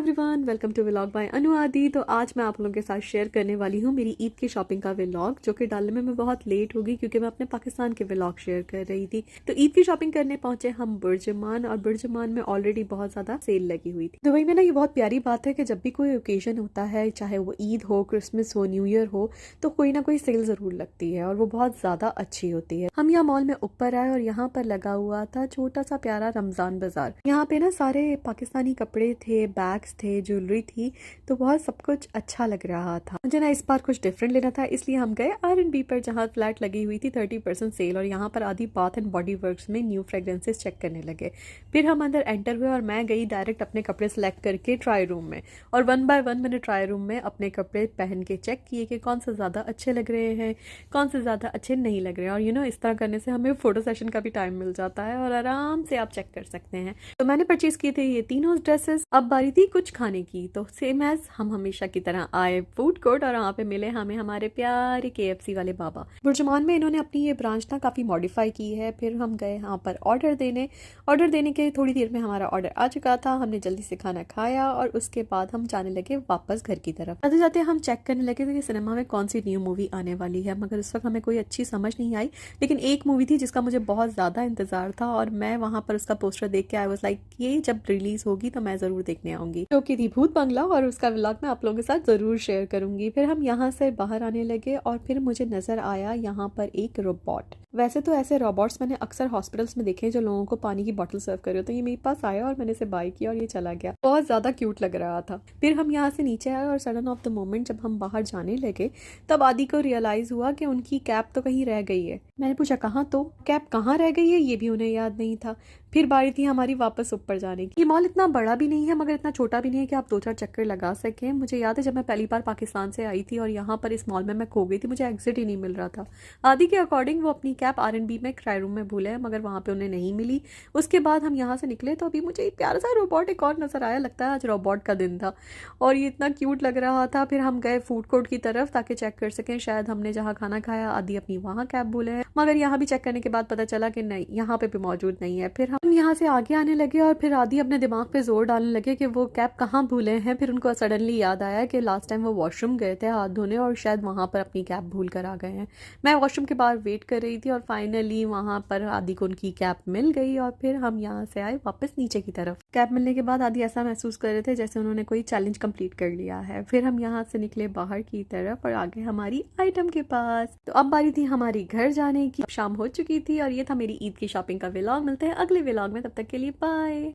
Everyone, welcome to vlog by Anu Adi. तो आज मैं आप लोगों के साथ शेयर करने वाली हूँ मेरी ईद की शॉपिंग का व्लॉग, जो कि डालने में मैं बहुत लेट होगी क्योंकि मैं अपने पाकिस्तान के व्लॉग शेयर कर रही थी। तो ईद की शॉपिंग करने पहुंचे हम बुर्जुमान, और बुर्जुमान में ऑलरेडी बहुत ज्यादा सेल लगी हुई थी। दुबई में ना ये बहुत प्यारी बात है कि जब भी कोई ओकेजन होता है, चाहे वो ईद हो, क्रिसमस हो, न्यू ईयर हो, तो कोई ना कोई सेल जरूर लगती है और वो बहुत ज्यादा अच्छी होती है। हम यहाँ मॉल में ऊपर आए और यहाँ पर लगा हुआ था छोटा सा प्यारा रमजान बाजार। यहाँ पे ना सारे पाकिस्तानी कपड़े थे, बैग्स थे, ज्वेलरी थी, तो बहुत सब कुछ अच्छा लग रहा था। मुझे ना इस बार कुछ डिफरेंट लेना था, इसलिए हम गए R&B पर, जहाँ फ्लैट लगी हुई थी 30% सेल, और यहाँ पर आदि बाथ एंड बॉडी वर्क्स में न्यू फ्रेग्रेंसेस चेक करने लगे। फिर हम अंदर एंटर हुए और मैं गई डायरेक्ट अपने कपड़े सेलेक्ट करके ट्राई रूम में, और 1 बाय 1 मैंने ट्राई रूम में अपने कपड़े पहन के चेक किए कि कौन से ज़्यादा अच्छे लग रहे हैं, कौन से ज़्यादा अच्छे नहीं लग रहे हैं। और इस तरह करने से हमें फोटो सेशन का भी टाइम मिल जाता है और आराम से आप चेक कर सकते हैं। तो मैंने परचेज किए थे ये तीनों ड्रेसेस। अब बारी थी कुछ खाने की, तो सेम एज हम हमेशा की तरह आए फूड कोर्ट, और वहाँ पे मिले हमें हमारे प्यारे KFC वाले बाबा। बुर्जुमान में इन्होंने अपनी ये ब्रांच ना काफ़ी मॉडिफाई की है। फिर हम गए यहाँ पर ऑर्डर देने के थोड़ी देर में हमारा ऑर्डर आ चुका था। हमने जल्दी से खाना खाया और उसके बाद हम जाने लगे वापस घर की तरफ। जाते जाते हम चेक करने लगे थे कि सिनेमा में कौन सी न्यू मूवी आने वाली है, मगर उस वक्त हमें कोई अच्छी समझ नहीं आई। लेकिन एक मूवी थी जिसका मुझे बहुत ज़्यादा इंतजार था, और मैं वहाँ पर उसका पोस्टर देख के आई वाज लाइक ये जब रिलीज होगी तो मैं ज़रूर देखने आऊंगी, जो कि थी भूत बंगला, और उसका व्लॉग मैं आप लोगों के साथ ज़रूर शेयर करूंगी। फिर हम यहाँ से बाहर आने लगे और फिर मुझे नज़र आया यहाँ पर एक रोबोट। वैसे तो ऐसे रोबोट्स मैंने अक्सर हॉस्पिटल्स में देखे जो लोगों को पानी की बोतल सर्व करे, तो ये मेरे पास आया और मैंने इसे बाय किया और ये चला गया। बहुत ज़्यादा क्यूट लग रहा था। फिर हम यहाँ से नीचे आए और सडन ऑफ द मोमेंट जब हम बाहर जाने लगे, तब आदि को रियलाइज़ हुआ कि उनकी कैप तो कहीं रह गई है। मैंने पूछा कहाँ, तो कैप कहाँ रह गई है, ये भी उन्हें याद नहीं था। फिर बारी थी हमारी वापस ऊपर जाने की। ये मॉल इतना बड़ा भी नहीं है मगर इतना छोटा भी नहीं है कि आप 2-4 चक्कर लगा सकें। मुझे याद है जब मैं पहली बार पाकिस्तान से आई थी और यहाँ पर इस मॉल में मैं खो गई थी, मुझे एग्जिट ही नहीं मिल रहा था। आदि के अकॉर्डिंग वो अपनी कैप R&B में ट्राई रूम में भूले हैं, मगर वहाँ पे उन्हें नहीं मिली। उसके बाद हम यहाँ से निकले तो अभी मुझे एक प्यारा सा रोबोट एक और नजर आया। लगता है आज रोबोट का दिन था और ये इतना क्यूट लग रहा था। फिर हम गए फूड कोर्ट की तरफ ताकि चेक कर सकें, शायद हमने जहाँ खाना खाया आदि अपनी वहाँ कैप भूले हैं, मगर यहाँ भी चेक करने के बाद पता चला कि नहीं, यहाँ पे भी मौजूद नहीं है। फिर हम यहाँ से आगे आने लगे और फिर आदि अपने दिमाग पे जोर डालने लगे कि वो कैप कहाँ भूले हैं। फिर उनको सडनली याद आया कि लास्ट टाइम वो वॉशरूम गए थे हाथ धोने और शायद वहाँ पर अपनी कैप भूल कर आ गए हैं। मैं वॉशरूम के बाहर वेट कर रही थी और फाइनली वहाँ पर आदि को उनकी कैप मिल गई, और फिर हम यहाँ से आए वापस नीचे की तरफ। कैप मिलने के बाद आदि ऐसा महसूस कर रहे थे जैसे उन्होंने कोई चैलेंज कंप्लीट कर लिया है। फिर हम यहाँ से निकले बाहर की तरफ और आगे हमारी आइटम के पास। तो अब बारी थी हमारी घर जाने की। शाम हो चुकी थी और ये था मेरी ईद की शॉपिंग का व्लॉग। मिलते हैं अगले व्लॉग में, तब तक के लिए बाय।